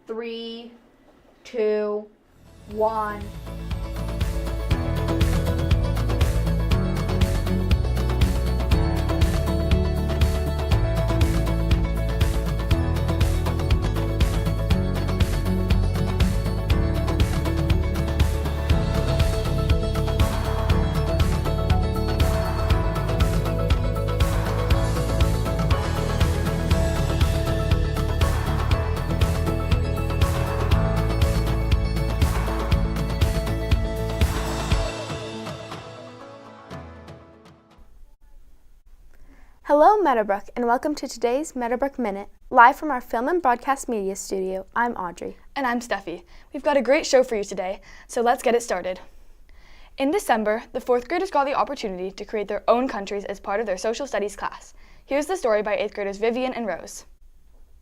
3, 2, 1. Hello Meadowbrook, and welcome to today's Meadowbrook Minute. Live from our film and broadcast media studio, I'm Audrey. And I'm Steffi. We've got a great show for you today, so let's get it started. In December, the 4th graders got the opportunity to create their own countries as part of their social studies class. Here's the story by 8th graders Vivian and Rose.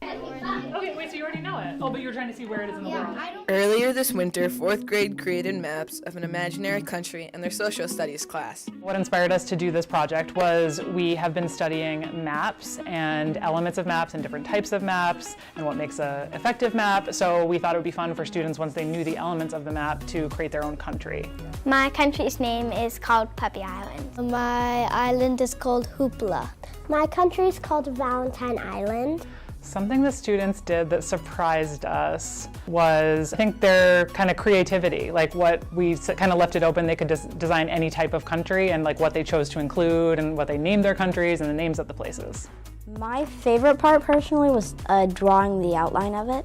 Okay, wait, so you already know it. Oh, but you were trying to see where it is in the world. Earlier this winter, 4th grade created maps of an imaginary country in their social studies class. What inspired us to do this project was we have been studying maps and elements of maps and different types of maps and what makes an effective map. So we thought it would be fun for students, once they knew the elements of the map, to create their own country. My country's name is called Puppy Island. My island is called Hoopla. My country is called Valentine Island. Something the students did that surprised us was, I think, their kind of creativity. Like what we kind of left it open, they could design any type of country and like what they chose to include and what they named their countries and the names of the places. My favorite part personally was drawing the outline of it.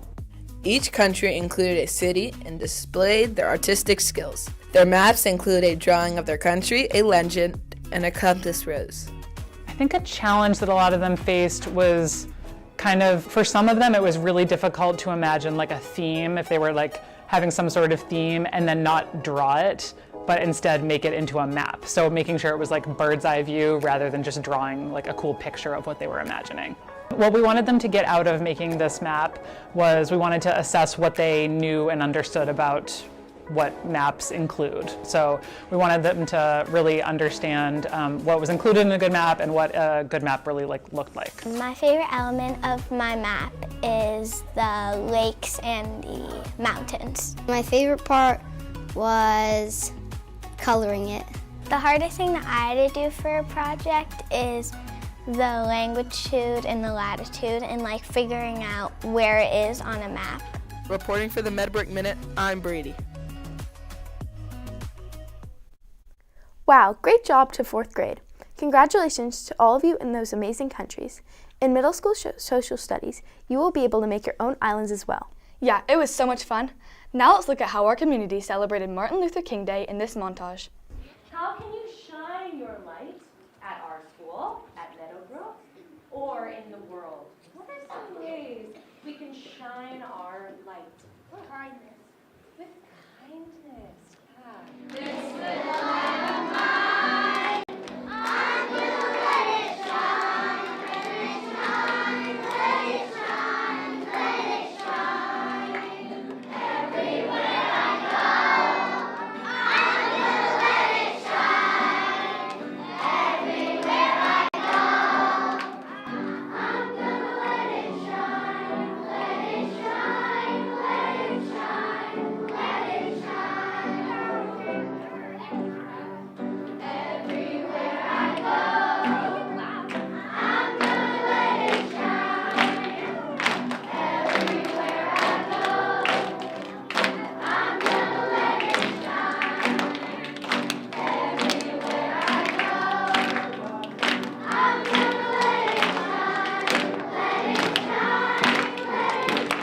Each country included a city and displayed their artistic skills. Their maps include a drawing of their country, a legend, and a compass rose. I think a challenge that a lot of them faced was kind of, for some of them, it was really difficult to imagine like a theme, if they were like having some sort of theme and then not draw it, but instead make it into a map. So making sure it was like bird's eye view rather than just drawing like a cool picture of what they were imagining. What we wanted them to get out of making this map was we wanted to assess what they knew and understood about what maps include. So we wanted them to really understand what was included in a good map and what a good map really looked like. My favorite element of my map is the lakes and the mountains. My favorite part was coloring it. The hardest thing that I had to do for a project is the longitude and the latitude and like figuring out where it is on a map. Reporting for the Meadowbrook Minute, I'm Brady. Wow, great job to 4th grade. Congratulations to all of you in those amazing countries. In middle school social studies, you will be able to make your own islands as well. Yeah, it was so much fun. Now let's look at how our community celebrated Martin Luther King Day in this montage. How can you shine your light at our school, at Meadowbrook, or in the world? What are some ways we can shine our light? Kindness. With kindness, yeah. This little light of mine, I'm gonna let it shine, let it shine, let it shine, let it shine. Everywhere I go, I'm gonna let it shine. Everywhere I go, I'm gonna let it shine, let it shine, let it shine, let it shine. Everywhere I go, I'm gonna let it shine. Everywhere I go, I'm gonna let it shine. Everywhere I go, I'm gonna let it shine. Let it shine, let it shine.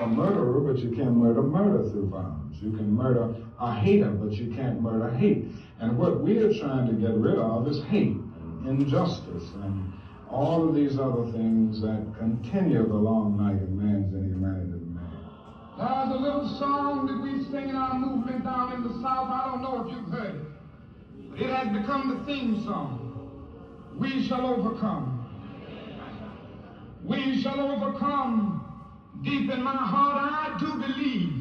A murderer, but you can't murder through violence. You can murder a hater, but you can't murder hate. And what we are trying to get rid of is hate and injustice and all of these other things that continue the long night in man's inhumanity to man. There's a little song that we sing in our movement down in the South. I don't know if you've heard it, but it has become the theme song. We shall overcome. We shall overcome. Deep in my heart, I do believe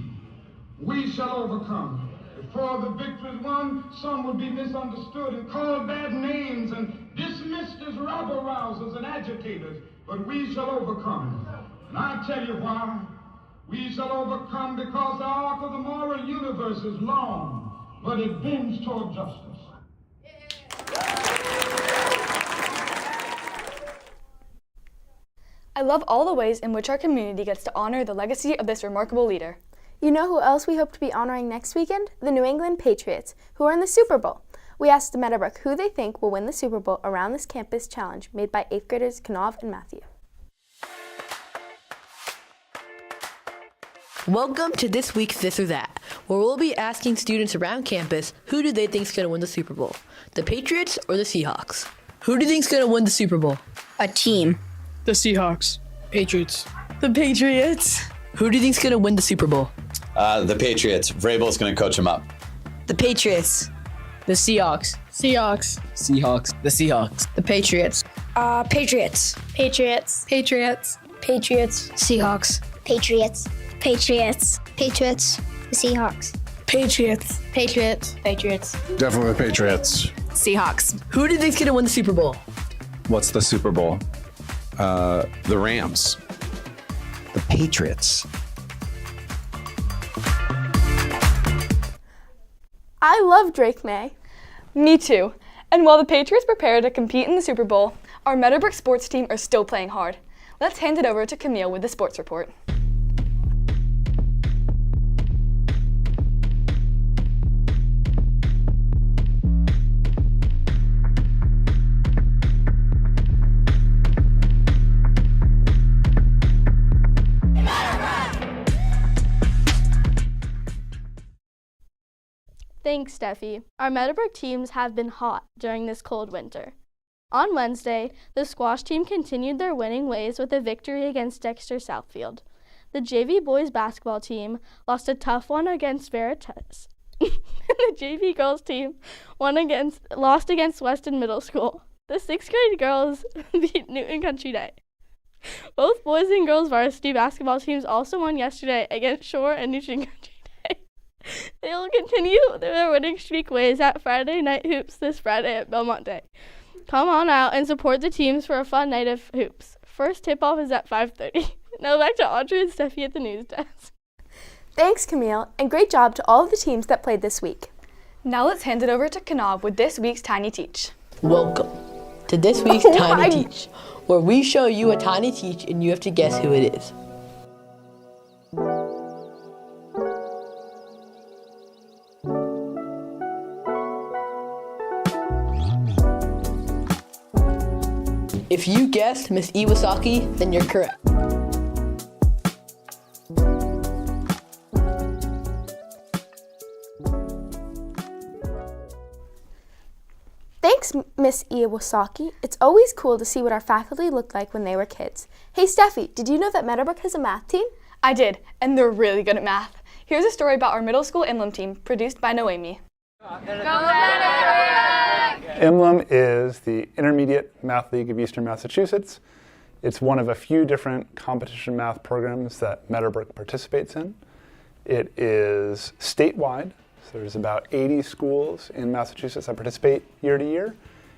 we shall overcome. Before the victory is won, some will be misunderstood and called bad names and dismissed as rabble-rousers and agitators, but we shall overcome. And I tell you why. We shall overcome because the arc of the moral universe is long, but it bends toward justice. I love all the ways in which our community gets to honor the legacy of this remarkable leader. You know who else we hope to be honoring next weekend? The New England Patriots, who are in the Super Bowl. We asked Meadowbrook who they think will win the Super Bowl around this campus challenge made by 8th graders Kanav and Matthew. Welcome to this week's This or That, where we'll be asking students around campus who do they think is going to win the Super Bowl, the Patriots or the Seahawks? Who do you think is going to win the Super Bowl? A team. The Seahawks. Patriots. The Patriots. Who do you think is going to win the Super Bowl? The Patriots. Vrabel's going to coach them up. The Patriots. The Seahawks. Seahawks. Seahawks. The Seahawks. The Patriots. Patriots. Patriots. Patriots. Patriots. Seahawks. Patriots. Patriots. Patriots. The Seahawks. Patriots. Patriots. Patriots. Definitely the Patriots. Seahawks. Who do you think is going to win the Super Bowl? What's the Super Bowl? The Rams. The Patriots. I love Drake May. Me too. And while the Patriots prepare to compete in the Super Bowl, our Meadowbrook sports team are still playing hard. Let's hand it over to Camille with the sports report. Thanks, Steffi. Our Meadowbrook teams have been hot during this cold winter. On Wednesday, the squash team continued their winning ways with a victory against Dexter Southfield. The JV boys basketball team lost a tough one against Veritas. The JV girls team lost against Weston Middle School. The 6th grade girls beat Newton Country Day. Both boys and girls varsity basketball teams also won yesterday against Shore and Newton Country Day. They will continue their winning streak ways at Friday Night Hoops this Friday at Belmont Day. Come on out and support the teams for a fun night of hoops. First tip-off is at 5:30. Now back to Audrey and Steffi at the news desk. Thanks, Camille, and great job to all of the teams that played this week. Now let's hand it over to Kanav with this week's Tiny Teach. Welcome to this week's Tiny Teach, where we show you a Tiny Teach and you have to guess who it is. If you guessed Miss Iwasaki, then you're correct. Thanks, Miss Iwasaki. It's always cool to see what our faculty looked like when they were kids. Hey, Steffi, did you know that Meadowbrook has a math team? I did, and they're really good at math. Here's a story about our middle school IMLEM team, produced by Noemi. IMLEM is the Intermediate Math League of Eastern Massachusetts. It's one of a few different competition math programs that Meadowbrook participates in. It is statewide, so there's about 80 schools in Massachusetts that participate year to year,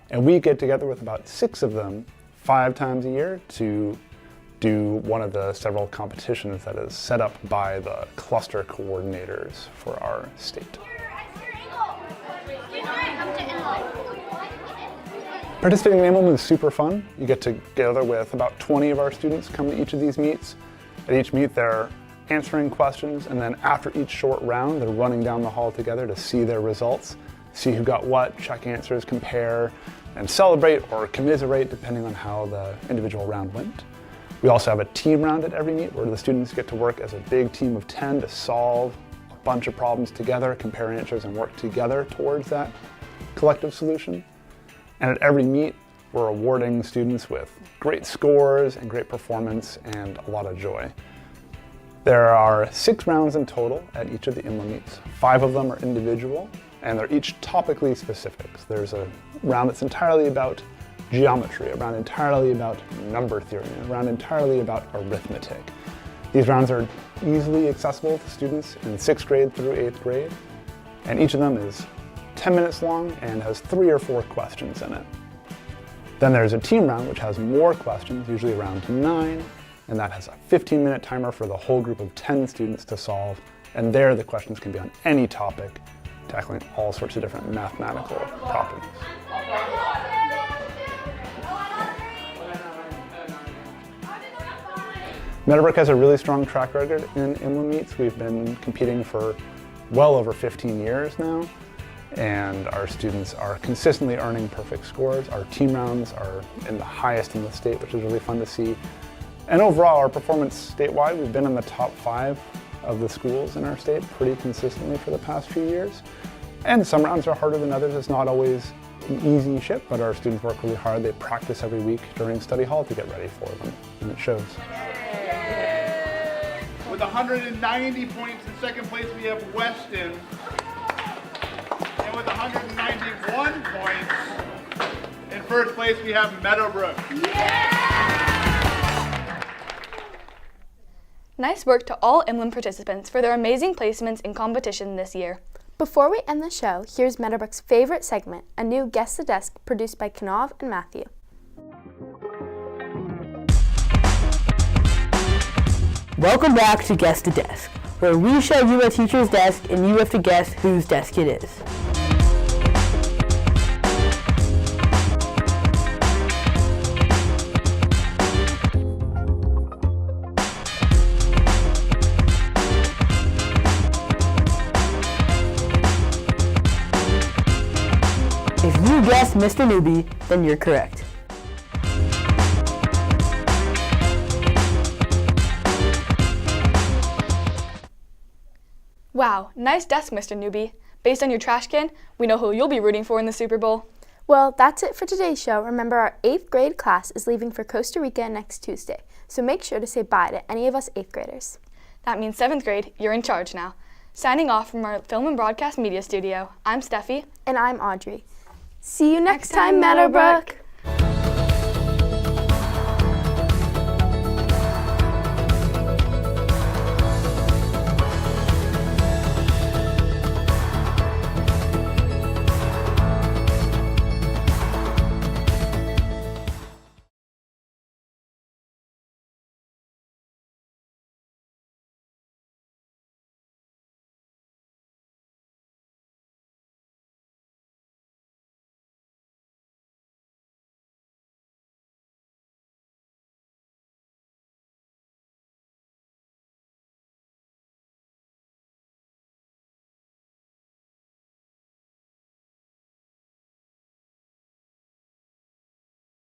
and we get together with about 6 of them 5 times a year to do one of the several competitions that is set up by the cluster coordinators for our state. Participating in IMLEM is super fun. You get together with about 20 of our students come to each of these meets. At each meet they're answering questions, and then after each short round they're running down the hall together to see their results, see who got what, check answers, compare, and celebrate or commiserate depending on how the individual round went. We also have a team round at every meet where the students get to work as a big team of 10 to solve a bunch of problems together, compare answers, and work together towards that collective solution. And at every meet, we're awarding students with great scores and great performance and a lot of joy. There are 6 rounds in total at each of the IMLEM meets. 5 of them are individual, and they're each topically specific. So there's a round that's entirely about geometry, a round entirely about number theory, and a round entirely about arithmetic. These rounds are easily accessible to students in 6th grade through 8th grade, and each of them is 10 minutes long and has 3 or 4 questions in it. Then there's a team round which has more questions, usually around 9, and that has a 15-minute timer for the whole group of 10 students to solve. And there the questions can be on any topic, tackling all sorts of different mathematical problems. Meadowbrook has a really strong track record in IMLEM meets. We've been competing for well over 15 years now, and our students are consistently earning perfect scores. Our team rounds are in the highest in the state, which is really fun to see. And overall, our performance statewide, we've been in the top 5 of the schools in our state pretty consistently for the past few years. And some rounds are harder than others. It's not always an easy ship, but our students work really hard. They practice every week during study hall to get ready for them, and it shows. With 190 points in second place, we have Weston. And with 191 points in first place, we have Meadowbrook. Nice work to all IMLEM participants for their amazing placements in competition this year. Before we end the show, here's Meadowbrook's favorite segment, a new Guess the Desk produced by Kanav and Matthew. Welcome back to Guess the Desk, where we show you a teacher's desk and you have to guess whose desk it is. If you guessed Mr. Newbie, then you're correct. Wow, nice desk, Mr. Newbie. Based on your trash can, we know who you'll be rooting for in the Super Bowl. Well, that's it for today's show. Remember, our 8th grade class is leaving for Costa Rica next Tuesday, so make sure to say bye to any of us 8th graders. That means 7th grade, you're in charge now. Signing off from our Film and Broadcast Media Studio, I'm Steffi. And I'm Audrey. See you next time, Meadowbrook!